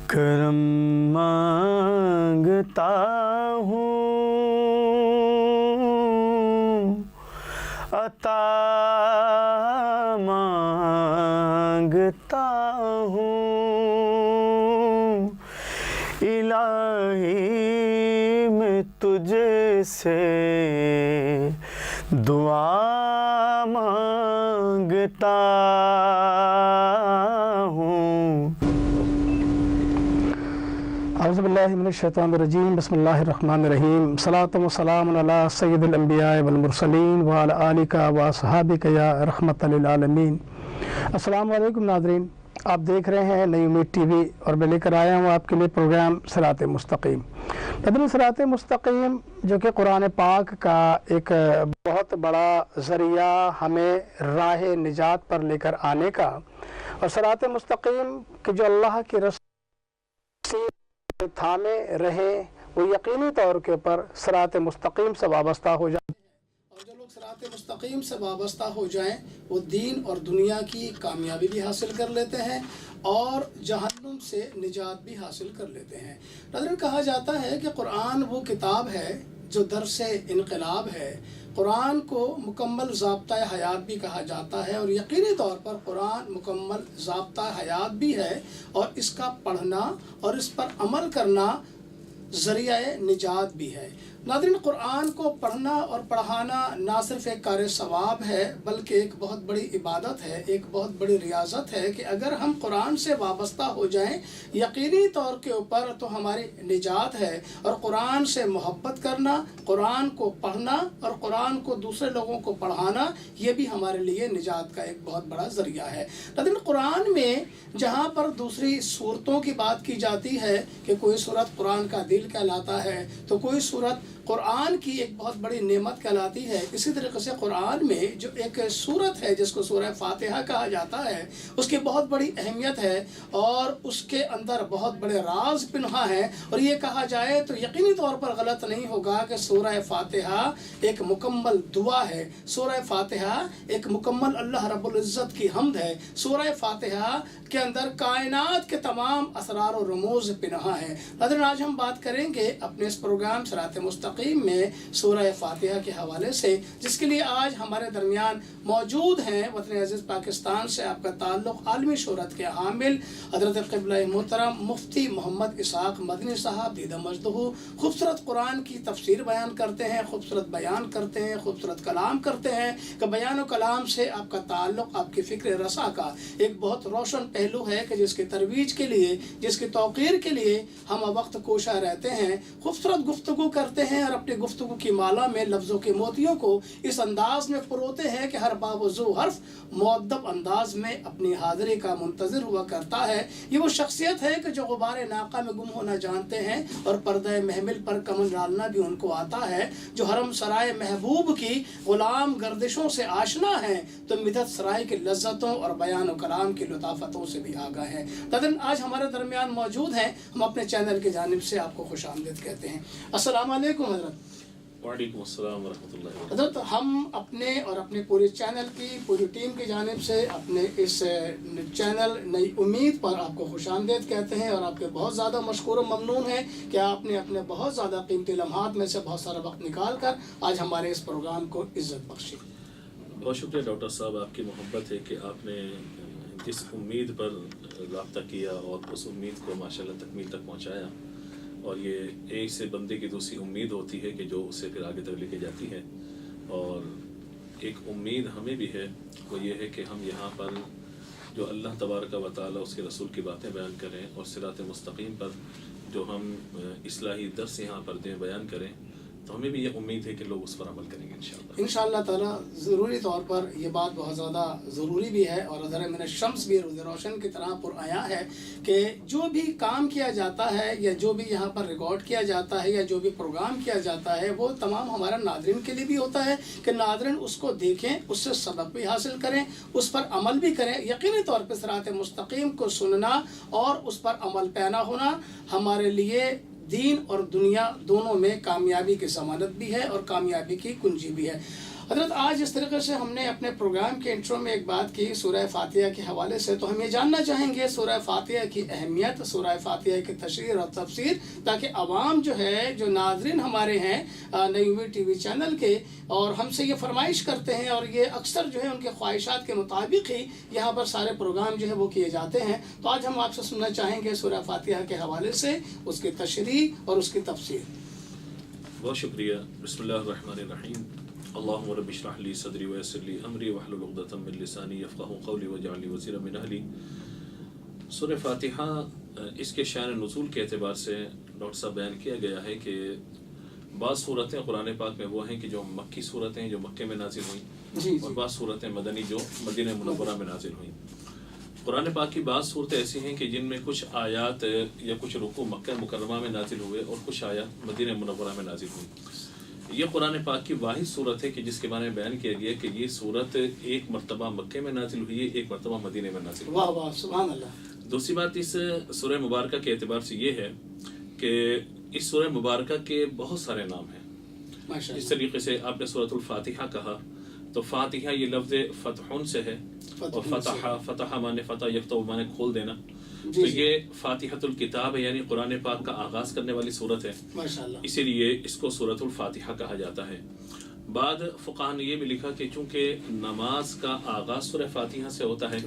کرم مانگتا ہوں، عطا مانگتا ہوں، الہی میں تجھ سے دعا مانگتا ہوں۔ اعوذ باللہ من الشیطان الرجیم، بسم اللہ الرحمن الرحیم، صلاۃ و سلام علی سید الانبیاء والمرسلین وعلی آلک و اصحابک یا رحمۃ للعالمین۔ السلام علیکم ناظرین، آپ دیکھ رہے ہیں نئی امید ٹی وی اور میں لے کر آیا ہوں آپ کے لیے پروگرام صراط مستقیم۔ ناظرین، صراط مستقیم جو کہ قرآن پاک کا ایک بہت بڑا ذریعہ ہمیں راہ نجات پر لے کر آنے کا، اور صراط مستقیم کہ جو اللہ کی رسول تھامے رہے وہ یقینی طور کے اوپر صراط مستقیم سے وابستہ ہو جائے، اور جو لوگ صراط مستقیم سے وابستہ ہو جائیں وہ دین اور دنیا کی کامیابی بھی حاصل کر لیتے ہیں اور جہنم سے نجات بھی حاصل کر لیتے ہیں۔ ناظرین، کہا جاتا ہے کہ قرآن وہ کتاب ہے جو درس انقلاب ہے۔ قرآن کو مکمل ضابطۂ حیات بھی کہا جاتا ہے، اور یقینی طور پر قرآن مکمل ضابطۂ حیات بھی ہے، اور اس کا پڑھنا اور اس پر عمل کرنا ذریعہ نجات بھی ہے۔ ناظرین، قرآن کو پڑھنا اور پڑھانا نہ صرف ایک کار ثواب ہے بلکہ ایک بہت بڑی عبادت ہے، ایک بہت بڑی ریاضت ہے کہ اگر ہم قرآن سے وابستہ ہو جائیں یقینی طور کے اوپر تو ہماری نجات ہے۔ اور قرآن سے محبت کرنا، قرآن کو پڑھنا اور قرآن کو دوسرے لوگوں کو پڑھانا، یہ بھی ہمارے لیے نجات کا ایک بہت بڑا ذریعہ ہے۔ لیکن قرآن میں جہاں پر دوسری صورتوں کی بات کی جاتی ہے کہ کوئی صورت قرآن کا دل کہلاتا ہے تو کوئی صورت قرآن کی ایک بہت بڑی نعمت کہلاتی ہے، اسی طریقے سے قرآن میں جو ایک صورت ہے جس کو سورہ فاتحہ کہا جاتا ہے، اس کی بہت بڑی اہمیت ہے اور اس کے اندر بہت بڑے راز پنہا ہیں۔ اور یہ کہا جائے تو یقینی طور پر غلط نہیں ہوگا کہ سورہ فاتحہ ایک مکمل دعا ہے، سورہ فاتحہ ایک مکمل اللہ رب العزت کی حمد ہے، سورہ فاتحہ کے اندر کائنات کے تمام اسرار و رموز پنہا ہے۔ حضرت آج ہم بات کریں گے اپنے اس پروگرام صراط مستقیم میں سورہ فاتحہ کے حوالے سے، جس کے لیے آج ہمارے درمیان موجود ہیں وطن عزیز پاکستان سے آپ کا تعلق عالمی شہرت کے حامل حضرت قبلہ محترم مفتی محمد اسحاق مدنی صاحب دیدہ مجدہ، خوبصورت قرآن کی تفسیر بیان کرتے ہیں، خوبصورت بیان کرتے ہیں، خوبصورت کلام کرتے ہیں کہ بیان و کلام سے آپ کا تعلق آپ کی فکر رسا کا ایک بہت روشن پہلو ہے کہ جس کی ترویج کے لیے، جس کی توقیر کے لیے ہم وقت کوشاں رہتے ہیں، خوبصورت گفتگو کرتے ہیں اور اپنی گفتگو کی مالا میں لفظوں کے موتیوں کو اس انداز میں پروتے ہیں کہ ہر باب و زو حرف مؤدب انداز میں اپنی حاضری کا منتظر ہوا کرتا ہے۔ یہ وہ شخصیت ہے کہ جو غبار ناقہ میں گم ہونا جانتے ہیں اور پردہ محمل پر کمل ڈالنا بھی ان کو آتا ہے، جو حرم سرائے محبوب کی غلام گردشوں سے آشنا ہیں تو مدحت سرائے کی لذتوں اور بیان و کلام کی لطافتوں سے بھی آگاہ ہیں۔ لیکن آج ہمارے درمیان موجود ہیں، ہم اپنے چینل کی جانب سے آپ کو خوش آمدید کہتے ہیں۔ السلام علیکم حضرت۔ وعلیکم السلام ورحمۃ اللہ وبرکاتہ۔ حضرت، ہم اپنے اور اپنے پورے چینل کی پوری ٹیم کی جانب سے اپنے اس چینل نئی امید پر آپ کو خوش آمدید کہتے ہیں اور آپ کے بہت زیادہ مشکور و ممنون ہیں کہ آپ نے اپنے بہت زیادہ قیمتی لمحات میں سے بہت سارا وقت نکال کر آج ہمارے اس پروگرام کو عزت بخشی۔ بہت شکریہ ڈاکٹر صاحب، آپ کی محبت ہے کہ آپ نے جس امید پر رابطہ کیا اور اس امید کو ماشاءاللہ تکمیل تک پہنچایا، اور یہ ایک سے بندے کی دوسری امید ہوتی ہے کہ جو اسے پھر آگے تک لے کے جاتی ہے۔ اور ایک امید ہمیں بھی ہے، وہ یہ ہے کہ ہم یہاں پر جو اللہ تبارک و تعالیٰ اس کے رسول کی باتیں بیان کریں اور صراط مستقیم پر جو ہم اصلاحی درس یہاں پر دیں، بیان کریں، تو ہمیں بھی یہ امید ہے کہ لوگ اس پر عمل کریں گے انشاءاللہ۔ انشاءاللہ تعالیٰ ضروری طور پر یہ بات بہت زیادہ ضروری بھی ہے، اور اظہر من الشمس بھی روز روشن کی طرح پر آیا ہے کہ جو بھی کام کیا جاتا ہے یا جو بھی یہاں پر ریکارڈ کیا جاتا ہے یا جو بھی پروگرام کیا جاتا ہے وہ تمام ہمارا ناظرین کے لیے بھی ہوتا ہے کہ ناظرین اس کو دیکھیں، اس سے سبق بھی حاصل کریں، اس پر عمل بھی کریں۔ یقینی طور پر صراط مستقیم کو سننا اور اس پر عمل پیرا ہونا ہمارے لیے دین اور دنیا دونوں میں کامیابی کی ضمانت بھی ہے اور کامیابی کی کنجی بھی ہے۔ حضرت آج اس طریقے سے ہم نے اپنے پروگرام کے انٹرو میں ایک بات کی سورہ فاتحہ کے حوالے سے، تو ہم یہ جاننا چاہیں گے سورہ فاتحہ کی اہمیت، سورہ فاتحہ کی تشریح اور تفسیر، تاکہ عوام جو ہے، جو ناظرین ہمارے ہیں نئی امید ٹی وی چینل کے، اور ہم سے یہ فرمائش کرتے ہیں اور یہ اکثر جو ہے ان کے خواہشات کے مطابق ہی یہاں پر سارے پروگرام جو ہے وہ کیے جاتے ہیں، تو آج ہم آپ سے سننا چاہیں گے سورہ فاتحہ کے حوالے سے اس کی تشریح اور اس کی تفسیر۔ بہت شکریہ۔ بسم اللہ الرحمن الرحیم۔ اللہم رب اشرح لی صدری ویسر لی امری واحلل عقدۃ من لسانی یفقہوا قولی واجعل لی وزیرا من اہلی۔ سورہ فاتحہ اس کے شان نزول کے اعتبار سے ڈاکٹر صاحب بیان کیا گیا ہے کہ بعض صورتیں قرآن پاک میں وہ ہیں کہ جو مکی صورتیں ہیں جو مکے میں نازل ہوئیں، اور بعض صورتیں مدنی جو مدینہ منورہ میں نازل ہوئیں۔ قرآن پاک کی بعض صورتیں ایسی ہیں کہ جن میں کچھ آیات یا کچھ رکوع مکہ مکرمہ میں نازل ہوئے اور کچھ آیات مدینہ منورہ میں نازل ہوئیں۔ یہ قرآن پاک کی واحد صورت ہے کہ جس کے بارے میں بیان کیا گیا کہ یہ صورت ایک مرتبہ مکے میں نازل ہوئی ہے، ایک مرتبہ مدینہ میں نازل ہوئی۔ واہ واہ سبحان اللہ۔ دوسری بات اس سورہ مبارکہ کے اعتبار سے یہ ہے کہ اس سورہ مبارکہ کے بہت سارے نام ہیں۔ اس طریقے سے آپ نے سورۃ الفاتحہ کہا تو فاتحہ یہ لفظ فتحون سے ہے، اور فتح مانے فتح، یفتح مانے کھول دینا، تو یہ فاتحۃ الکتاب ہے، یعنی قرآن پاک کا آغاز کرنے والی صورت ہے، اسی لیے اس کو سورۃ الفاتحہ کہا جاتا ہے۔ بعد فقہاء نے یہ بھی لکھا کہ چونکہ نماز کا آغاز سورہ فاتحہ سے ہوتا ہے،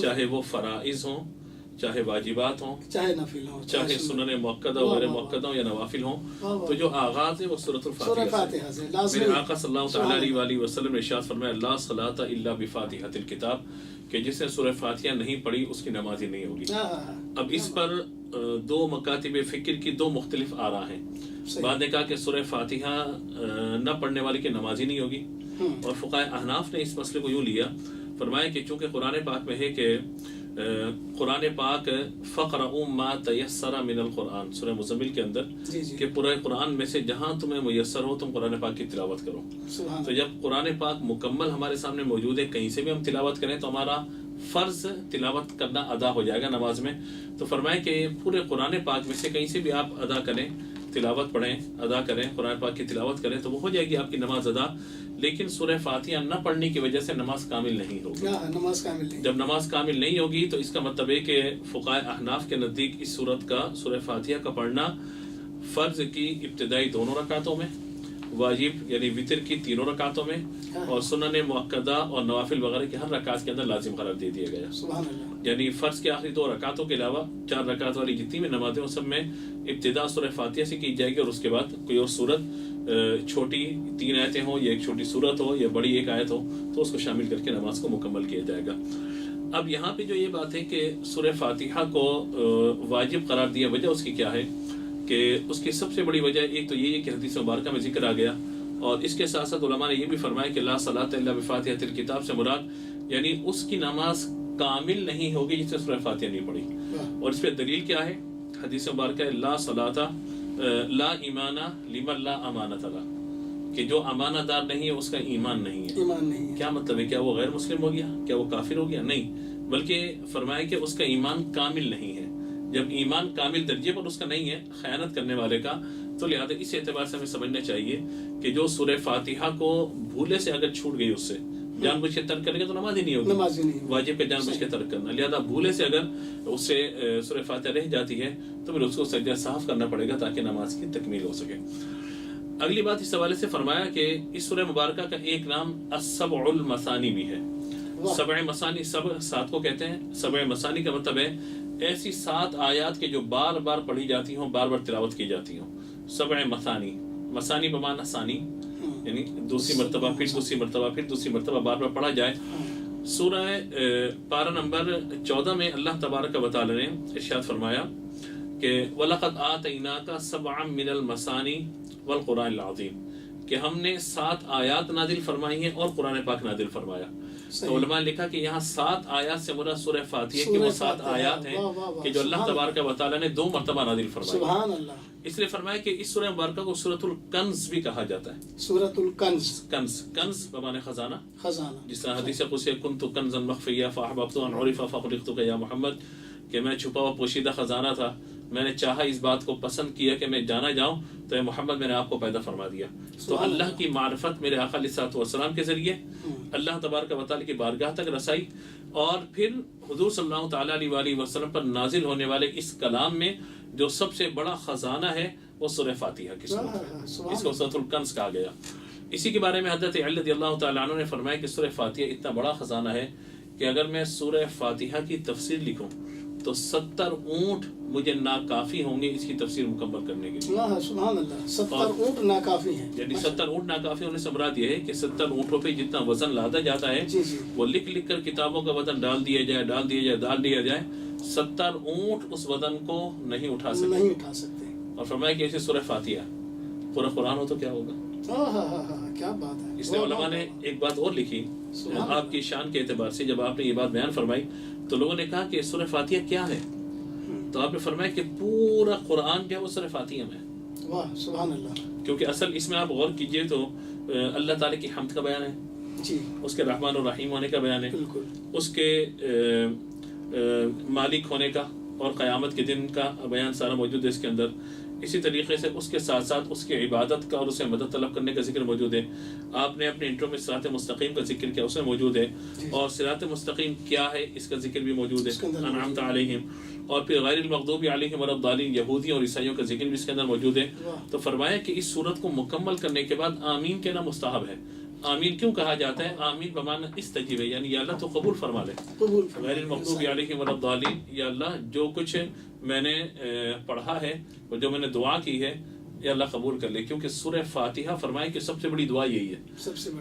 چاہے وہ فرائض ہوں، چاہے واجبات ہوں، چاہے نفل ہوں، چاہے سنن مؤکدہ و غیر مؤکدہ ہوں یا نوافل ہوں، تو جو آغاز ہے وہ سورۃ الفاتحہ سے۔ میرے آقا صلی اللہ تعالیٰ علیہ وآلہ وسلم نے ارشاد فرمایا لا صلاۃ الا بفاتحۃ الکتاب، کہ جس نے سورہ فاتحہ نہیں پڑھی اس کی نماز ہی نہیں ہوگی۔ اب اس پر دو مکاتب فکر کی دو مختلف آراء ہیں۔ بعد نے کہا کہ سورہ فاتحہ نہ پڑھنے والے کی نماز ہی نہیں ہوگی، اور فقہاء احناف نے اس مسئلے کو یوں لیا، فرمایا کہ چونکہ قرآن پاک میں ہے کہ قرآن پاک فقرؤوا ما تیسر من القرآن، سورہ مزمل کے اندر کہ پورے قرآن میں سے جہاں تمہیں میسر ہو تم قرآن پاک کی تلاوت کرو۔ تو جب قرآن پاک مکمل ہمارے سامنے موجود ہے، کہیں سے بھی ہم تلاوت کریں تو ہمارا فرض تلاوت کرنا ادا ہو جائے گا نماز میں۔ تو فرمائے کہ پورے قرآن پاک میں سے کہیں سے بھی آپ ادا کریں، تلاوت پڑھیں، ادا کریں، قرآن پاک کی تلاوت کریں تو وہ ہو جائے گی آپ کی نماز ادا۔ لیکن سورہ فاتحہ نہ پڑھنے کی وجہ سے نماز کامل نہیں ہوگی۔ جب نماز کامل نہیں ہوگی تو اس کا مطلب ہے کہ فقہاء احناف کے نزدیک اس سورت کا، سورہ فاتحہ کا پڑھنا فرض کی ابتدائی دونوں رکعتوں میں، واجب یعنی وتر کی تینوں رکعتوں میں، اور سنن مؤکدہ اور نوافل وغیرہ کی ہر رکعت کے اندر لازم قرار دے دیا گیا۔ یعنی فرض کے آخری 2 رکعتوں کے علاوہ 4 رکعت والی جتنی بھی نمازیں ہیں سب میں ابتدا سورہ فاتحہ سے کی جائے گی، اور اس کے بعد کوئی اور سورت چھوٹی 3 آیتیں ہوں یا ایک چھوٹی سورت ہو یا بڑی ایک آیت ہو تو اس کو شامل کر کے نماز کو مکمل کیا جائے گا۔ اب یہاں پہ جو یہ بات ہے کہ سورہ فاتحہ کو واجب قرار دیا، وجہ اس کی کیا ہے کہ اس کی سب سے بڑی وجہ ایک تو یہ ہے کہ حدیث مبارکہ میں ذکر آ گیا، اور اس کے ساتھ ساتھ علماء نے یہ بھی فرمایا کہ لا صلاۃ الا بفاتحۃ الکتاب سے مراد یعنی اس کی نماز کامل نہیں ہوگی جس نے سورہ فاتحہ نہیں پڑھی۔ اور اس پہ دلیل کیا ہے؟ حدیث مبارکہ ہے لا صلاۃ لا ایمان لمن لا امانۃ له، کہ جو امانہ دار نہیں ہے اس کا ایمان نہیں ہے۔ کیا مطلب ہے؟ کیا وہ غیر مسلم ہو گیا؟ کیا وہ کافر ہو گیا؟ نہیں، بلکہ فرمایا کہ اس کا ایمان کامل نہیں ہے۔ جب ایمان کامل درجے پر اس کا نہیں ہے خیانت کرنے والے کا، تو لہذا اس اعتبار سے ہمیں سمجھنا چاہیے کہ جو سورہ فاتحہ کو بھولے سے اگر چھوٹ گئی، اس سے جان بوجھ کے ترک کرے گا تو نماز ہی نہیں ہوگی، واجب کا جان بوجھ کے ترک کرنا۔ لہذا بھولے سے اگر اس سے سورہ فاتحہ رہ جاتی ہے تو پھر اس کو سجدہ صاف کرنا پڑے گا تاکہ نماز کی تکمیل ہو سکے۔ اگلی بات اس حوالے سے فرمایا کہ اس سورہ مبارکہ کا ایک نام السبع المثانی بھی ہے۔ سبع مثانی، سبع 7 کو کہتے ہیں، سبع مثانی کا مطلب ہے ایسی 7 آیات کے جو بار بار پڑھی جاتی ہوں، بار بار تلاوت کی جاتی ہوں۔ سبع مثانی، مثانی بمعنی ثانی، یعنی دوسری مرتبہ پھر دوسری مرتبہ پھر دوسری مرتبہ بار بار پڑھا جائے۔ سورہ پارہ نمبر 14 میں اللہ تبارک و تعالی نے ارشاد فرمایا کہ وَلَقَدْ آتَيْنَاكَ سَبْعًا مِنَ الْمَثَانِي وَالْقُرْآنِ الْعَظِيمِ، کہ ہم نے 7 آیات نازل فرمائی ہیں اور قرآن پاک نازل فرمایا۔ تو علماء نے لکھا کہ یہاں 7 آیات سے مراد سورہ فاتحہ کی وہ 7 آیات ہیں کہ جو اللہ تبارک و تعالی نے 2 مرتبہ نازل فرمائی۔ سبحان اللہ۔ اس لیے فرمایا کہ اس سورہ مبارکہ کو سورۃ الکنز بھی کہا جاتا ہے۔ سورۃ الکنز، کنز بمعنی خزانہ، خزانہ، جس طرح حدیث قدسی کنت کنزا مخفیا فاحببت ان عرف فخلقتک یا محمد، کہ میں چھپا ہوا پوشیدہ خزانہ تھا میں نے چاہا اس بات کو پسند کیا کہ میں جانا جاؤں تو اے محمد میں نے آپ کو پیدا فرما دیا. تو اللہ کی معرفت میرے آقا علیہ الصلوۃ والسلام کے ذریعے اللہ تبارک و تعالیٰ کی بارگاہ تک رسائی, اور پھر حضور صلی اللہ تعالیٰ علیہ وآلہ وسلم پر نازل ہونے والے اس کلام میں جو سب سے بڑا خزانہ ہے وہ سورہ فاتحہ کی صورت ہے, اس کو سورۃ الکنز کہا گیا. اسی کے بارے میں حضرت علی رضی اللہ تعالیٰ عنہ نے فرمایا کہ سورہ فاتحہ اتنا بڑا خزانہ ہے کہ اگر میں سورہ فاتحہ کی تفسیر لکھوں تو 70 اونٹ مجھے ناکافی ہوں گے اس کی تفسیر مکمل کرنے کے لیے. سبحان اللہ, 70 اونٹ ناکافی ہیں. یعنی 70 اونٹ ناکافی ہونے سے مراد یہ ہے کہ 70 اونٹوں پہ جتنا وزن لادا جاتا ہے وہ لکھ لکھ کر کتابوں کا وزن ڈال دیا جائے 70 اونٹ اس وزن کو نہیں اٹھا سکتے. اور فرمایا کہ ایسے سورہ فاتحہ پورا قرآن ہو تو کیا ہوگا. کیا بات ہے. اس لیے علماء نے ایک بات اور لکھی آپ کی شان کے اعتبار سے, جب آپ نے یہ بات بیان فرمائی تو لوگوں نے کہا کہ سورہ فاتحہ کیا ہے, تو آپ نے فرمایا کہ پورا قرآن جو ہے وہ سورہ فاتحہ میں ہے. واہ سبحان اللہ. کیونکہ اصل اس میں آپ غور کیجئے تو اللہ تعالیٰ کی حمد کا بیان ہے, جی, اس کے رحمان اور رحیم ہونے کا بیان ہے, بالکل, اس کے مالک ہونے کا اور قیامت کے دن کا بیان سارا موجود ہے اس کے اندر. اسی طریقے سے اس کے ساتھ ساتھ اس کی عبادت کا اور اسے مدد طلب کرنے کا ذکر موجود ہے. آپ نے اپنے انٹرو میں صراط مستقیم کا ذکر کیا, اس میں موجود ہے, اور صراط مستقیم کیا ہے اس کا ذکر بھی موجود ہے, انعمت علیہم, اور پھر غیر المغضوب علیہم ولا الضالین یہودیوں اور عیسائیوں کا ذکر بھی اس کے اندر موجود ہے. تو فرمایا کہ اس صورت کو مکمل کرنے کے بعد آمین کہنا مستحب ہے. آمین کیوں کہا جاتا ہے؟ آمین بمعنی استجیب ہے, یعنی یا اللہ تو قبول فرما لے. غیر المغضوب علیہم ولا الضالین, یا اللہ جو کچھ میں نے پڑھا ہے اور جو میں نے دعا کی ہے یا اللہ قبول کر لے. کیونکہ سورہ فاتحہ فرمائے کہ سب سے بڑی دعا یہی ہے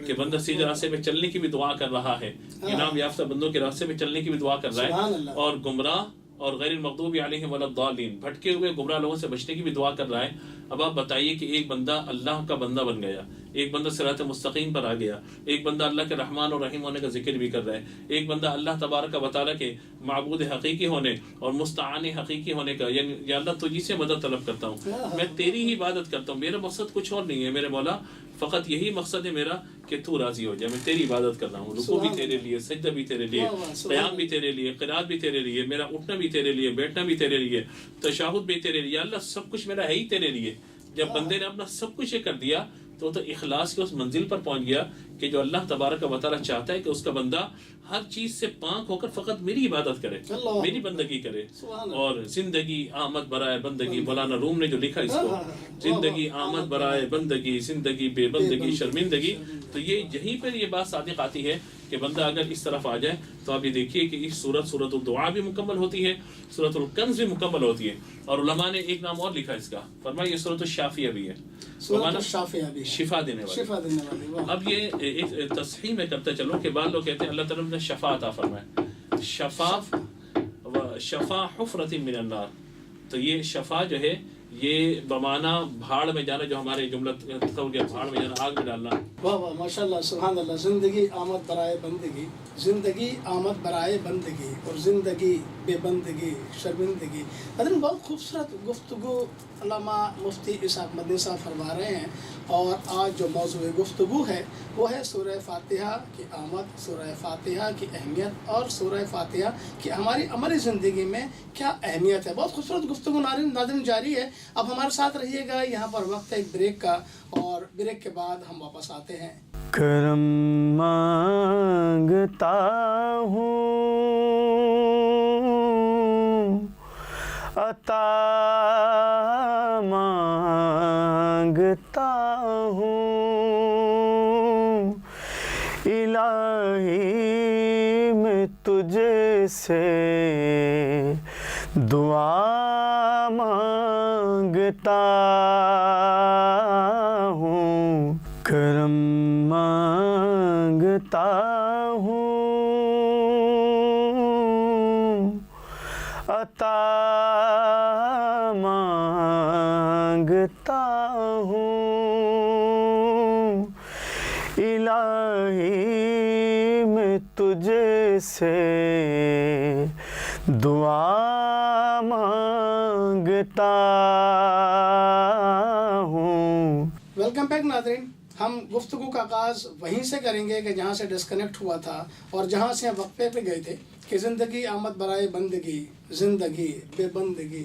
کہ بندہ سیدھے راستے پہ چلنے کی بھی دعا کر رہا ہے, انعام یافتہ بندوں کے راستے پہ چلنے کی بھی دعا کر رہا ہے, اور گمراہ اور غیر المغضوب علیہم ولا الضالین بھٹکے ہوئے گمراہ لوگوں سے بچنے کی بھی دعا کر رہا ہے. اب آپ بتائیے کہ ایک بندہ اللہ کا بندہ بن گیا, ایک بندہ صراط مستقیم پر آ گیا, ایک بندہ اللہ کے رحمان اور رحیم ہونے کا ذکر بھی کر رہا ہے, ایک بندہ اللہ تبارک و تعالیٰ کے معبود حقیقی ہونے اور مستعان حقیقی ہونے کا, یعنی یا اللہ تجھی سے مدد طلب کرتا ہوں, میں تیری ہی عبادت کرتا ہوں, میرا مقصد کچھ اور نہیں ہے میرے مولا, فقط یہی مقصد ہے میرا کہ تو راضی ہو جائے, میں تیری عبادت کر رہا ہوں, رکوع بھی تیرے لیے, سجدہ بھی تیرے لیے, قیام بھی تیرے لیے, قرات بھی تیرے لیے, میرا اٹھنا بھی تیرے لیے, بیٹھنا بھی تیرے لیے, تشہد بھی تیرے لیے, اللہ سب کچھ میرا ہے ہی تیرے لیے. جب بندے نے اپنا سب کچھ یہ کر دیا تو اخلاص کے اس منزل پر پہنچ گیا کہ جو اللہ تبارک و تعالیٰ چاہتا ہے کہ اس کا بندہ ہر چیز سے پاک ہو کر فقط میری عبادت کرے, میری بندگی کرے. اور زندگی آمد برائے بندگی, مولانا روم نے جو لکھا اس کو, زندگی آمد برائے بندگی, زندگی بے بندگی شرمندگی. تو یہ یہیں پر یہ بات صادق آتی ہے کہ بندہ اگر اس طرف آ جائے تو آپ یہ دیکھیے کہ اس سورۃ الدعاء بھی مکمل ہوتی ہے, سورۃ الکنز بھی مکمل ہوتی ہے. اور علماء نے ایک نام اور لکھا اس کا, فرمایا یہ سورۃ الشافیہ بھی ہے, شفا دینے والی. اب یہ ایک تصحیح میں کرتے چلو کہ بعض لوگ کہتے ہیں اللہ تعالیٰ نے شفا عطا فرمایا, شفا حفرۃ من النار. تو یہ شفا جو ہے یہ بمانا بھاڑ میں جانا, جو ہمارے جملہ تصور کیا بھاڑ میں جانا, آگ میں ڈالنا. واہ واہ ماشاء اللہ سبحان اللہ. زندگی آمد برائے بندگی, زندگی آمد برائے بندگی, اور زندگی بے بندگی شرمندگی. حضرت بہت خوبصورت گفتگو علامہ مفتی اسحاق مدنی صاحب فرما رہے ہیں, اور آج جو موضوع گفتگو ہے وہ ہے سورہ فاتحہ کی آمد, سورہ فاتحہ کی اہمیت, اور سورہ فاتحہ کی ہماری عملی زندگی میں کیا اہمیت ہے. بہت خوبصورت گفتگو ناظرین جاری ہے. اب ہمارے ساتھ رہیے گا, یہاں پر وقت ہے ایک بریک کا, اور بریک کے بعد ہم واپس آتے ہیں. کرم مانگتا ہوں, عطا مانگتا ہوں, الہی میں تجھے سے دعا مانگتا ہوں, کرم مانگتا ہوں, عطا مانگتا ہوں, الہی میں تجھے سے دعا مانگتا ہوں. ویلکم بیک ناظرین. ہم گفتگو کا آغاز وہیں سے کریں گے کہ جہاں سے ڈسکنیکٹ ہوا تھا, اور جہاں سے ہم وقفے پہ گئے تھے کہ زندگی آمد برائے بندگی, زندگی بے بندگی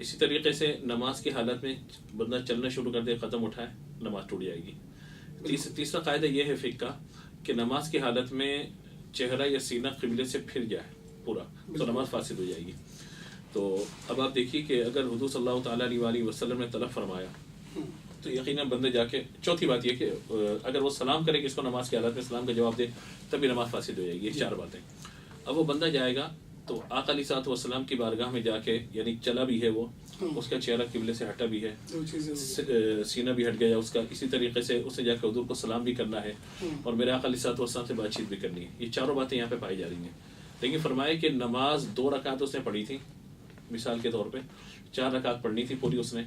اسی طریقے سے نماز کی حالت میں بندہ چلنا شروع کر دے، قدم اٹھائے، نماز ٹوٹ جائے گی۔ تیسرا قاعدہ یہ ہے فقہ کا کہ نماز کی حالت میں چہرہ یا سینہ قبلے سے پھر جائے پورا تو نماز فاسد ہو جائے گی۔ تو اب آپ دیکھیے کہ اگر حضور صلی اللہ تعالیٰ علیہ وسلم نے طلب فرمایا تو یقیناً بندے جا کے، چوتھی بات یہ کہ اگر وہ سلام کرے کہ اس کو نماز کی حالت میں سلام کا جواب دے تبھی نماز فاسد ہو جائے گی، یہ 4 باتیں۔ اب وہ بندہ جائے گا تو آقا علیہ الصلوۃ والسلام کی بارگاہ میں جا کے، یعنی چلا بھی ہے وہ، اس کا چہرہ قبلے سے ہٹا بھی ہے، سینہ بھی ہٹ گیا اس کا، اسی طریقے سے اسے جا کے حضور کو سلام بھی کرنا ہے اور میرے آقا علیہ الصلوۃ والسلام سے بات چیت بھی کرنی ہے۔ یہ 4 باتیں یہاں پہ پائی جا رہی ہیں۔ لیکن فرمایا کہ نماز 2 رکعت اس نے پڑھی تھی، مثال کے طور پہ 4 رکعت پڑھنی تھی پوری اس نے۔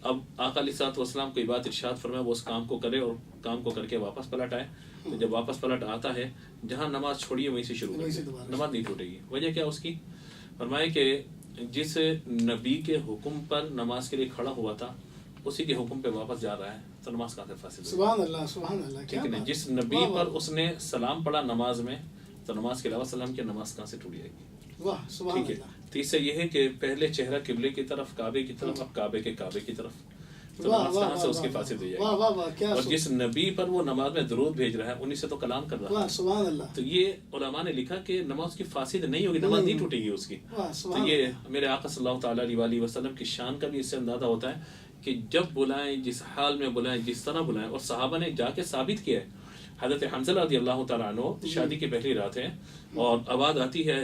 اب آقا علیہ الصلوۃ والسلام کوئی بات ارشاد فرمایا، وہ اس کام کو کرے اور کام کو کر کے واپس پلٹ آئے۔ تو جب واپس پلٹ آتا ہے، جہاں نماز چھوڑی ہے وہیں سے شروع کرے، نماز نہیں ٹوٹے گی۔ وجہ کیا اس کی؟ فرمایا کہ جس نبی کے حکم پر نماز کے لیے کھڑا ہوا تھا اسی کے حکم پہ واپس جا رہا ہے تو نماز کہاں سے فاسد ہوگی؟ سبحان اللہ، سبحان اللہ، ٹھیک ہے نا؟ جس نبی پر اس نے سلام پڑھا نماز میں تو نماز کے علاوہ سلام کی نماز کہاں سے ٹوٹ جائے گی؟ واہ سبحان ٹھیک ہے۔ اللہ۔ تیسرا یہ ہے کہ پہلے چہرہ قبلے کی طرف، کعبے کی طرف، اب کعبے کے کی طرف، تو نماز کہاں سے اس کی فاسد ہو جائے گی؟ اور جس نبی پر وہ نماز میں درود بھیج رہا ہے انہی سے تو کلام کر رہا ہے۔ سبحان اللہ۔ تو یہ علماء نے لکھا کہ نماز کی فاسد نہیں ہوگی، نماز نہیں ٹوٹے گی اس کی۔ تو یہ میرے آقا صلی اللہ تعالیٰ علیہ وسلم کی شان کا بھی اس سے اندازہ ہوتا ہے کہ جب بلائیں، جس حال میں بلائیں، جس طرح بلائیں، اور صحابہ نے جا کے ثابت کیا ہے۔ حضرت حنظلہ رضی اللہ تعالیٰ عنہ شادی کی پہلی رات ہے اور آواز آتی ہے،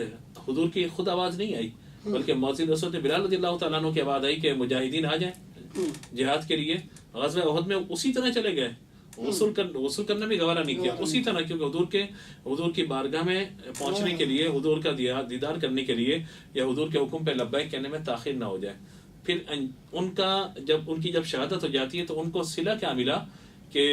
حضور کی خود آواز نہیں آئی بلکہ مؤذن رسول بلال رضی اللہ تعالیٰ عنہ کی آواز آئی کہ مجاہدین آ جائیں جہاد کے لیے۔ غزوہ احد میں اسی طرح چلے گئے، غسل کرنا بھی گوارا نہیں کیا، اسی طرح، کیونکہ حضور کی بارگاہ میں پہنچنے کے لیے، حضور کا دیدار کرنے کے لیے یا حضور کے حکم پہ لبیک کہنے میں تاخیر نہ ہو جائے۔ پھر ان کی جب شہادت ہو جاتی ہے تو ان کو صلہ کیا ملا کہ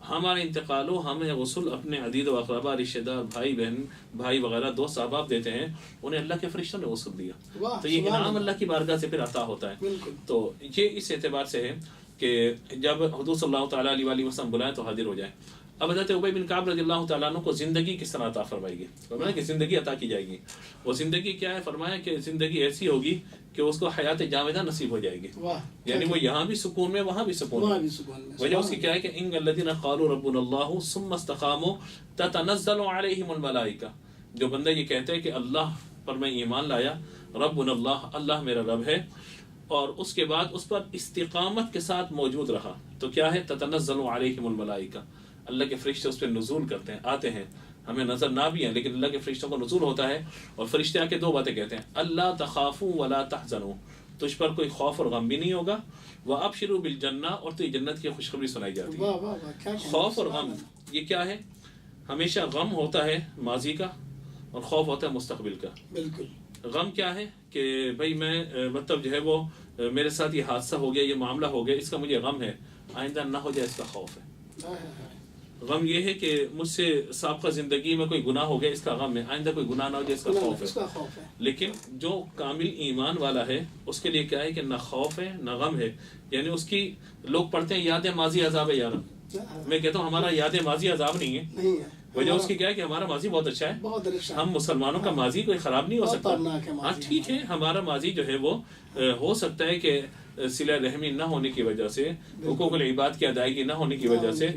ہمارے انتقال ہو، ہمیں غسل اپنے عدید و اقربا، رشتہ دار، بھائی بہن، بھائی وغیرہ، دوست احباب دیتے ہیں، انہیں اللہ کے فرشتوں نے غسل دیا۔ تو یہ انعام اللہ کی بارگاہ سے پھر عطا ہوتا ہے۔ تو یہ اس اعتبار سے ہے کہ جب حضور صلی اللہ تعالیٰ علیہ وسلم بلائیں تو حاضر ہو جائیں۔ اب حضرت ابی بن کعب رضی اللہ تعالیٰ عنہ کو زندگی کس طرح عطا فرمائی گئی؟ فرمایا کہ زندگی عطا کی جائے گی۔ وہ زندگی کیا ہے؟ فرمایا کہ زندگی ایسی ہوگی کہ اس کو حیات جاودہ نصیب ہو جائے گی، یعنی وہ یہاں بھی سکون میں، وہاں بھی سکون میں۔ وجہ اس کی کیا ہے کہ ان الذین قالوا ربنا اللہ ثم استقاموا تتنزل علیہم الملائکہ، جو بندہ یہ کہتے ہیں کہ اللہ پر میں ایمان لایا، ربنا اللہ، اللہ میرا رب ہے، اور اس کے بعد اس پر استقامت کے ساتھ موجود رہا، تو کیا ہے؟ تتنزل علیہم الملائکہ، اللہ کے فرشتے اس پہ نزول کرتے ہیں، آتے ہیں، ہمیں نظر نہ بھی ہیں لیکن اللہ کے فرشتوں کو نزول ہوتا ہے، اور فرشتے آ کے 2 باتیں کہتے ہیں، اللہ تخافوا ولا تحزنوا، تجھ پر کوئی خوف اور غم بھی نہیں ہوگا، وابشروا بالجنہ، اور تجھے جنت کی خوشخبری سنائی جاتی ہے۔ خوف اور غم یہ کیا ہے؟ ہمیشہ غم ہوتا ہے ماضی کا اور خوف ہوتا ہے مستقبل کا۔ بالکل۔ غم کیا ہے کہ بھائی میں مطلب جو ہے وہ میرے ساتھ یہ حادثہ ہو گیا، یہ معاملہ ہو گیا، اس کا مجھے غم ہے، آئندہ نہ ہو جائے اس کا خوف ہے۔ غم یہ ہے کہ مجھ سے سابقہ زندگی میں کوئی گناہ ہو گیا، اس کا غم ہے، آئندہ کوئی گناہ نہ ہو جائے اس کا خوف ہے۔ لیکن جو کامل ایمان والا ہے اس کے لیے کیا ہے کہ نہ خوف ہے نہ غم ہے، یعنی اس کی لوگ پڑھتے ہیں یاد ماضی عذاب ہے یار، میں کہتا ہوں ہمارا یاد ماضی عذاب نہیں ہے۔ وجہ اس کی کیا ہے کہ ہمارا ماضی بہت اچھا ہے، ہم مسلمانوں کا ماضی کوئی خراب نہیں ہو سکتا۔ ہاں ٹھیک ہے، ہمارا ماضی جو ہے وہ ہو سکتا ہے کہ صلہ رحمی نہ ہونے کی وجہ سے، حقوق العباد کی ادائیگی نہ ہونے کی وجہ سے،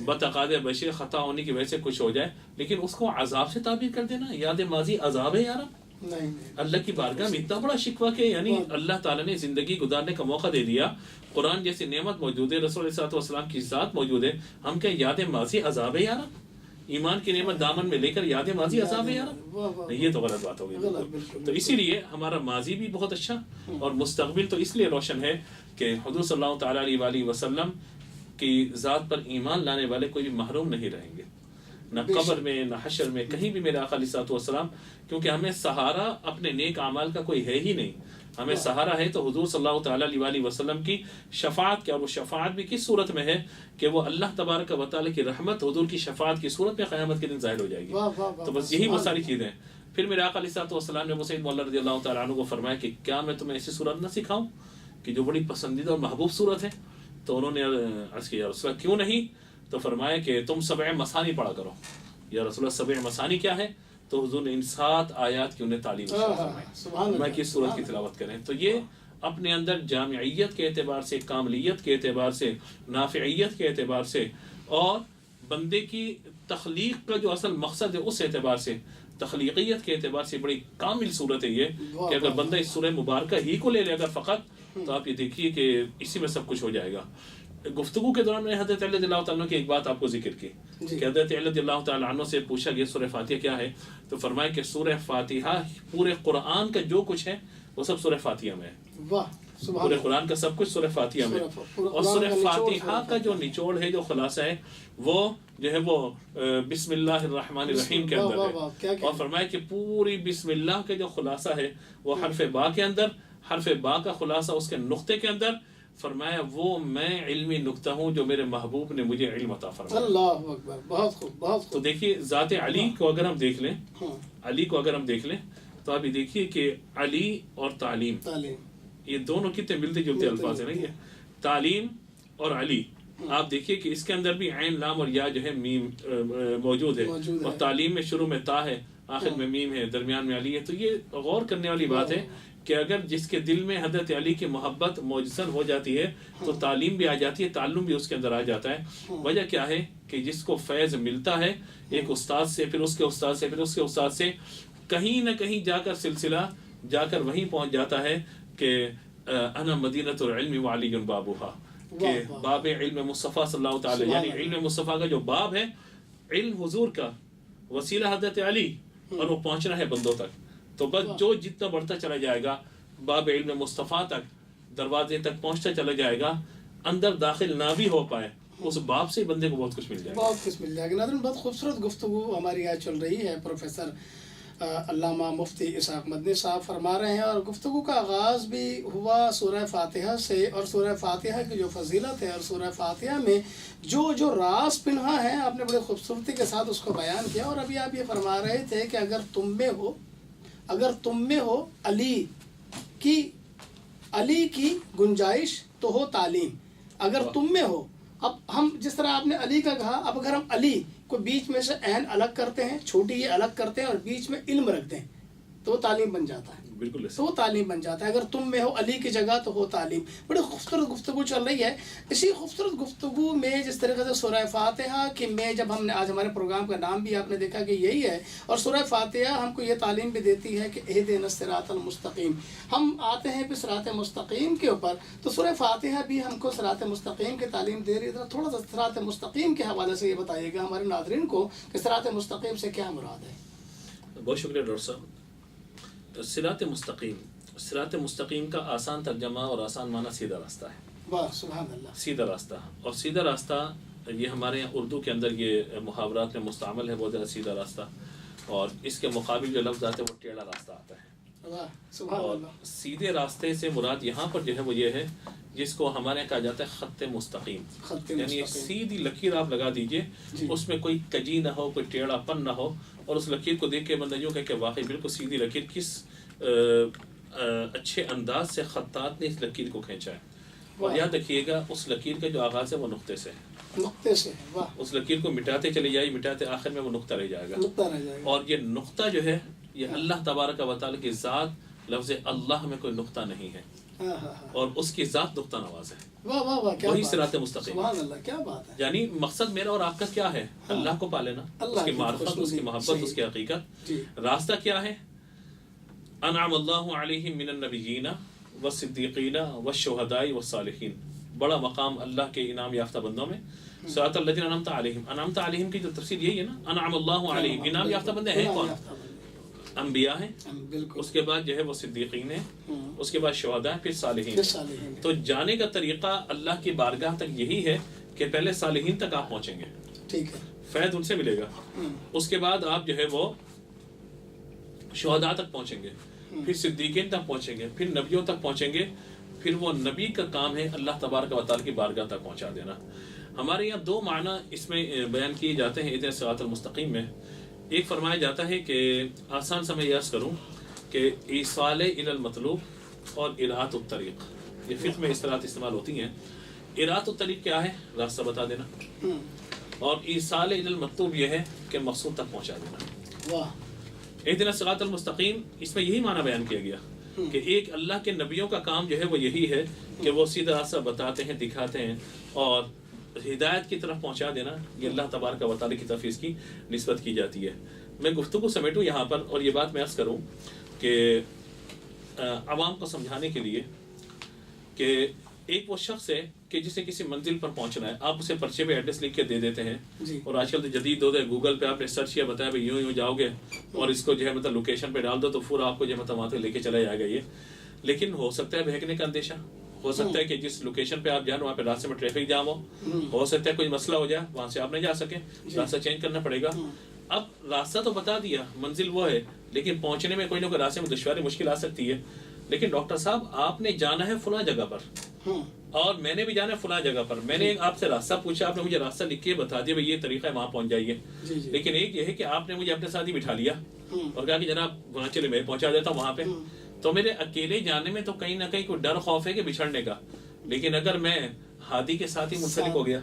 بتقاضۂ بشر خطا ہونے کی وجہ سے کچھ ہو جائے، لیکن اس کو عذاب سے تعبیر کر دینا، یاد ماضی عذاب ہے یار۔ اللہ کی بارگاہ میں اتنا بڑا شکوہ کہ یعنی اللہ تعالیٰ نے زندگی گزارنے کا موقع دے دیا، قرآن جیسی نعمت موجود ہے، رسول علیہ السلام کی ذات موجود ہے، ہم کیا یاد ماضی عذاب ہے یار؟ ایمان کی نعمت دامن میں لے کر یاد ماضی عذاب ہے یار؟ یہ تو غلط بات ہوگی۔ تو اسی لیے ہمارا ماضی بھی بہت اچھا اور مستقبل تو اس لیے روشن ہے کہ حضور صلی اللہ تعالیٰ علیہ وسلم کی ذات پر ایمان لانے والے کوئی بھی محروم نہیں رہیں گے، نہ قبر میں نہ حشر میں، کہیں بھی میرے آقا علیہ السلام، کیونکہ ہمیں سہارا اپنے نیک اعمال کا کوئی ہے ہی نہیں، ہمیں سہارا ہے تو حضور صلی اللہ تعالیٰ علیہ وسلم کی شفاعت کیا، وہ شفاعت بھی کس صورت میں ہے کہ وہ اللہ تبارک و تعالیٰ کی رحمت حضور کی شفاعت کی صورت میں قیامت کے دن ظاہر ہو جائے گی۔ تو بس یہی وہ ساری چیزیں ہیں۔ پھر میرے آقا علیہ السلام نے ابو سعید مولا رضی اللہ تعالیٰ عنہ کو فرمایا کہ کیا میں تمہیں ایسی صورت نہ سکھاؤں کہ جو بڑی پسندیدہ اور محبوب صورت ہے؟ تو انہوں نے عرض کیا یا رسول اللہ کیوں نہیں؟ تو فرمایا کہ تم 7 مثانی پڑھا کرو۔ یا رسول اللہ 7 مثانی کیا ہے؟ تو حضور نے ان 7 آیات کی انہیں تعلیم فرمائی میں کس صورت کی تلاوت کریں۔ تو یہ اپنے اندر جامعیت کے اعتبار سے، کاملیت کے اعتبار سے، نافعیت کے اعتبار سے، اور بندے کی تخلیق کا جو اصل مقصد ہے اس اعتبار سے، تخلیقیت کے اعتبار سے بڑی کامل صورت ہے یہ کہ اگر بندہ اس سورہ مبارکہ ہی کو لے لے اگر فقط، تو آپ یہ دیکھیے کہ اسی میں سب کچھ ہو جائے گا۔ گفتگو کے دوران میں نے حضرت علی رضی اللہ تعالیٰ کی ایک بات آپ کو ذکر کی کہ حضرت علی رضی اللہ تعالیٰ عنہ سے پوچھا گیا سورہ فاتحہ کیا ہے، تو فرمایا کہ سورہ فاتحہ پورے قرآن کا جو کچھ ہے وہ سب سورہ فاتحہ میں ہے۔ پورے قرآن کا سب کچھ سورہ فاتحہ میں، اور سورہ فاتحہ کا جو نچوڑ ہے، جو خلاصہ ہے، وہ جو ہے وہ بسم اللہ الرحمن الرحیم کے اندر ہے، اور فرمایا کہ پوری بسم اللہ کے جو خلاصہ ہے وہ حرف با کے اندر، حرف با کا خلاصہ اس کے نقطے کے اندر، فرمایا وہ میں علمی نقطہ ہوں جو میرے محبوب نے مجھے علم عطا فرمایا۔ اللہ اکبر، بہت خوب، بہت خوب۔ تو دیکھیے ذات علی کو اگر ہم دیکھ لیں، علی کو اگر ہم دیکھ لیں تو آپ یہ دیکھیے کہ علی اور تعلیم، یہ دونوں کتنے ملتے جلتے الفاظ ہیں نا، یہ تعلیم اور علی، آپ دیکھیے کہ اس کے اندر بھی عین لام اور یا جو ہے میم موجود ہے، اور تعلیم میں شروع میں تا ہے، آخر میں میم ہے، درمیان میں علی ہے۔ تو یہ غور کرنے والی بات ہے کہ اگر جس کے دل میں حضرت علی کی محبت موجزن ہو جاتی ہے تو تعلیم بھی آ جاتی ہے، تعلم بھی اس کے اندر آ جاتا ہے۔ وجہ کیا ہے کہ جس کو فیض ملتا ہے ایک استاد سے، پھر اس کے استاد سے، پھر اس کے استاد سے، کہیں نہ کہیں جا کر سلسلہ جا کر وہیں پہنچ جاتا ہے کہ انا مدینۃ العلم وعلی بابھا، کہ باب علم مصطفیٰ صلی اللہ تعالی، یعنی علم مصطفیٰ کا جو باب ہے، علم حضور کا، وسیلہ حضرت علی، اور وہ پہنچنا ہے بندوں تک۔ تو بس جو جتنا بڑھتا چلا جائے گا باب علم مصطفیٰ تک، دروازے تک پہنچتا چلا جائے گا، اندر داخل نہ بھی ہو پائے، اس باب سے بندے کو بہت کچھ مل جائے گا، بہت کچھ مل جائے گا۔ ناظرین، بہت خوبصورت گفتگو ہماری آج چل رہی ہے۔ پروفیسر علامہ مفتی اسحاق مدنی صاحب فرما رہے ہیں، اور گفتگو کا آغاز بھی ہوا سورہ فاتحہ سے، اور سورہ فاتحہ کی جو فضیلت ہے، اور سورہ فاتحہ میں جو راز پنہا ہے، آپ نے بڑی خوبصورتی کے ساتھ اس کو بیان کیا۔ اور ابھی آپ یہ فرما رہے تھے کہ اگر تم میں ہو علی کی گنجائش تو ہو تعلیم، اگر تم میں ہو۔ اب ہم جس طرح آپ نے علی کا کہا، اب اگر ہم علی کو بیچ میں سے عین الگ کرتے ہیں، چھوٹی یہ الگ کرتے ہیں، اور بیچ میں علم رکھ دیں تو وہ تعلیم بن جاتا ہے، بالکل تو وہ تعلیم بن جاتا ہے۔ اگر تم میں ہو علی کی جگہ تو ہو تعلیم۔ بڑی خوبصورت گفتگو چل رہی ہے۔ اسی خوبصورت گفتگو میں جس طریقے سے سورہ فاتحہ کہ میں جب ہم نے آج ہمارے پروگرام کا نام بھی آپ نے دیکھا کہ یہی ہے، اور سورہ فاتحہ ہم کو یہ تعلیم بھی دیتی ہے کہ اہدنا الصراط المستقیم، ہم آتے ہیں پھر صراط مستقیم کے اوپر، تو سورہ فاتحہ بھی ہم کو صراط مستقیم کی تعلیم دے رہی ہے۔ تھوڑا سا صراط مستقیم کے حوالے سے یہ بتائیے گا ہمارے ناظرین کو کہ صراط مستقیم سے کیا مراد ہے؟ بہت شکریہ ڈاکٹر صاحب۔ صراط مستقیم کا آسان ترجمہ اور آسان معنی سیدھا راستہ ہے۔ واہ سبحان اللہ، سیدھا راستہ، اور سیدھا راستہ یہ ہمارے یہاں اردو کے اندر یہ محاورات میں مستعمل ہے بہت زیادہ، سیدھا راستہ، اور اس کے مقابل جو لفظ آتا ہے وہ ٹیڑھا راستہ آتا ہے۔ واہ سبحان اور اللہ۔ سیدھے راستے سے مراد یہاں پر جو ہے وہ یہ ہے جس کو ہمارے یہاں کہا جاتا ہے خط مستقیم، یعنی ایک سیدھی لکیر آپ لگا دیجئے، اس میں کوئی کجی نہ ہو، کوئی ٹیڑھا پن نہ ہو، اور اس لکیر کو دیکھ کے بندہ یوں کہے کہ واقعی بالکل سیدھی لکیر، کس اچھے انداز سے خطاط نے اس لکیر کو کھینچا ہے۔ اور یاد رکھیے گا اس لکیر کا جو آغاز ہے وہ نقطے سے ہے، نقطے سے، واہ، اس لکیر کو مٹاتے چلے جائے، مٹاتے آخر میں وہ نقطہ رہ جائے گا، نقطہ رہ جائے گا۔ اور یہ نقطہ جو ہے یہ اللہ تبارک و تعالی کی ذات، لفظ اللہ میں کوئی نقطہ نہیں ہے، اور اس کی ذات نقطہ نواز ہے، واہ واہ واہ، کیا وہی بات صراط ہے، مستقیم۔ سبحان اللہ، کیا بات ہے۔ یعنی مقصد میرا اور آپ کا کیا ہے؟ اللہ کو پا لینا، اللہ اس کی کی معرفت، اس کی خوشنودی، محبت، صحیح۔ اس کی حقیقت۔ جی، راستہ کیا ہے؟ انعم اللہ علیہم من النبیین والصدیقین والشہداء والصالحین، بڑا مقام اللہ کے انعام یافتہ بندوں میں۔ صراط الذین انعمت علیہم، انعمت علیہم کی جو تفسیر یہی ہے نا، انعم اللہ علیہم، انعام یافتہ بندے ہیں کون؟ انبیاء ہیں، بالکل، اس کے بعد جو ہے وہ صدیقین ہیں، اس کے بعد شہداء، پھر صالحین۔ صالحین۔ تو جانے کا طریقہ اللہ کی بارگاہ تک یہی ہے کہ پہلے صالحین تک آپ پہنچیں گے، ٹھیک ہے، فیض ان سے ملے گا، اس کے بعد آپ جو ہے وہ شہداء تک پہنچیں گے، پھر صدیقین تک پہنچیں گے، پھر نبیوں تک پہنچیں گے، پھر وہ نبی کا کام ہے اللہ تبارک و تعالی کی بارگاہ تک پہنچا دینا۔ ہمارے یہاں دو معنی اس میں بیان کیے جاتے ہیں اہدنا الصراط المستقیم میں۔ ایک فرمایا جاتا ہے کہ آسان سے میں یہ عرض کروں کہ ایصال الی المطلوب اور اراۃ الطریق، یہ فقہ میں اصطلاحات استعمال ہوتی ہیں۔ اراۃ الطریق کیا ہے؟ راستہ بتا دینا، اور ایصال الی المطلوب یہ ہے کہ مقصود تک پہنچا دینا۔ واہ، اہدنا الصراط المستقیم، اس میں یہی معنی بیان کیا گیا کہ ایک اللہ کے نبیوں کا کام جو ہے وہ یہی ہے کہ وہ سیدھا راستہ بتاتے ہیں، دکھاتے ہیں اور ہدایت کی طرف پہنچا دینا، یہ اللہ تبارک و تعالی کی طرف اس کی نسبت کی جاتی ہے۔ میں گفتگو سمیٹوں یہاں پر اور یہ بات میں عرض کروں کہ عوام کو سمجھانے کے لیے کہ ایک وہ شخص ہے کہ جسے کسی منزل پر پہنچنا ہے، آپ اسے پرچے پہ ایڈریس لکھ کے دے دیتے ہیں اور آج کل تو جدید دور ہے، گوگل پہ آپ نے سرچ کیا، بتایا بھائی یوں جاؤ گے اور اس کو جو ہے مطلب لوکیشن پہ ڈال دو تو پورا آپ کو جو ہے مطلب وہاں تک لے کے چلا جائے گا یہ۔ لیکن ہو سکتا ہے بہکنے کا اندیشہ، ہو سکتا ہے کہ جس لوکیشن پہ آپ جائیں وہاں پہ راستے میں ٹریفک جام ہو سکتا ہے کوئی مسئلہ ہو جائے، وہاں سے آپ نہیں جا سکیں، راستہ چینج کرنا پڑے گا۔ اب راستہ تو بتا دیا، منزل وہ ہے، لیکن پہنچنے میں کوئی نہ کوئی راستے میں دشواری مشکل آ سکتی ہے۔ لیکن ڈاکٹر صاحب آپ نے جانا ہے فلاں جگہ پر اور میں نے بھی جانا ہے فلاں جگہ پر، میں نے آپ سے راستہ پوچھا، آپ نے مجھے راستہ لکھ کے بتا دیا بھائی یہ طریقہ ہے، وہاں پہنچ جائیے۔ لیکن ایک یہ ہے کہ آپ نے مجھے اپنے ساتھ ہی بٹھا لیا اور کہا کہ جناب وہاں چلے میں پہنچا دیتا ہوں وہاں پہ، تو میرے اکیلے جانے میں تو کہیں نہ کہیں کوئی ڈر خوف ہے کہ بچھڑنے کا۔ لیکن اگر میں ہادی کے ساتھ ہی منسلک ہو گیا،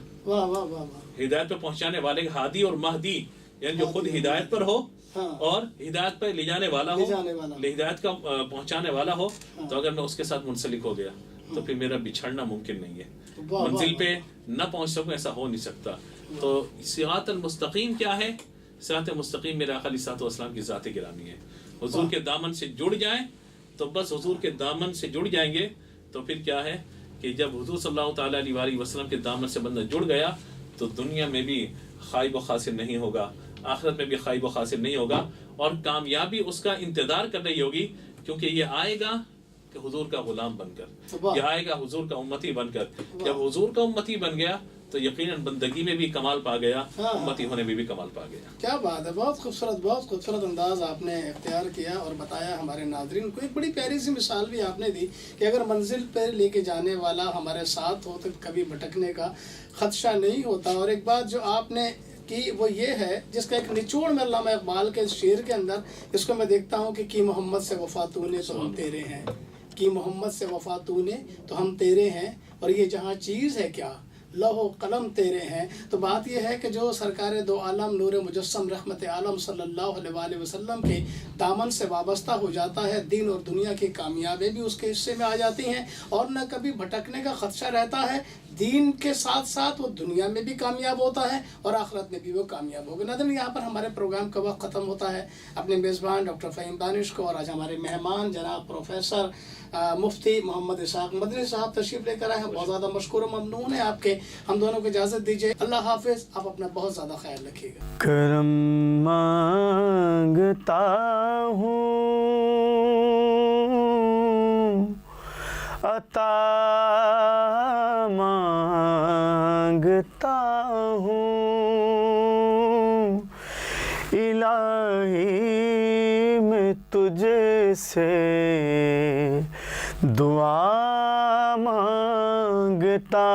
ہدایت پہ پہنچانے والے ہادی اور مہدی، یعنی جو خود ہدایت پر ہو اور ہدایت پر لے جانے والا ہو، ہدایت کا پہنچانے والا ہو، تو اگر میں اس کے ساتھ منسلک ہو گیا تو پھر میرا بچھڑنا ممکن نہیں ہے، منزل پہ نہ پہنچ سکوں، ایسا ہو نہیں سکتا۔ تو صراط المستقیم کیا ہے؟ صراط مستقیم میرے آقا علیہ الصلوۃ والسلام کی ذات گرامی ہے۔ حضور کے دامن سے جڑ جائیں تو بس حضور کے دامن سے جڑ جائیں گے تو پھر کیا ہے کہ جب حضور صلی اللہ تعالیٰ علیہ وسلم کے دامن سے بندہ جڑ گیا تو دنیا میں بھی خائب و خاسر نہیں ہوگا، آخرت میں بھی خائب و خاسر نہیں ہوگا، اور کامیابی اس کا انتظار کر رہی ہوگی، کیونکہ یہ آئے گا کہ حضور کا غلام بن کر، یہ آئے گا حضور کا امتی بن کر۔ جب حضور کا امتی بن گیا تو یقیناً بندگی میں بھی کمال پا گیا، امتی ہونے میں بھی کمال پا گیا۔ کیا بات ہے، بہت خوبصورت انداز آپ نے اختیار کیا اور بتایا ہمارے ناظرین کو۔ ایک بڑی پیاری سی مثال بھی آپ نے دی کہ اگر منزل پہ لے کے جانے والا ہمارے ساتھ ہو تو کبھی بھٹکنے کا خدشہ نہیں ہوتا۔ اور ایک بات جو آپ نے کی وہ یہ ہے، جس کا ایک نچوڑ میں علامہ اقبال کے شعر کے اندر اس کو میں دیکھتا ہوں کہ کی محمد سے وفا تو نے تو ہم تیرے ہیں، کی محمد سے وفا تو نے تو ہم تیرے ہیں، اور یہ جہاں چیز ہے کیا لوح و قلم تیرے ہیں۔ تو بات یہ ہے کہ جو سرکار دو عالم نور مجسم رحمت عالم صلی اللہ علیہ وآلہ وسلم کے دامن سے وابستہ ہو جاتا ہے، دین اور دنیا کی کامیابی بھی اس کے حصے میں آ جاتی ہیں اور نہ کبھی بھٹکنے کا خدشہ رہتا ہے۔ دین کے ساتھ ساتھ وہ دنیا میں بھی کامیاب ہوتا ہے اور آخرت میں بھی وہ کامیاب ہوگا۔ ناظرین، یہاں پر ہمارے پروگرام کا وقت ختم ہوتا ہے۔ اپنے میزبان ڈاکٹر فہیم دانش کو اور آج ہمارے مہمان جناب پروفیسر مفتی محمد اسحاق مدنی صاحب تشریف لے کر آئے ہیں، بہت زیادہ مشکور و ممنون ہیں آپ کے۔ ہم دونوں کو اجازت دیجیے، اللہ حافظ، آپ اپنا بہت زیادہ خیال رکھیے گا۔ کرم مانگتا ہوں، عطا مانگتا ہوں، الہی میں تجھ سے دعا مانگتا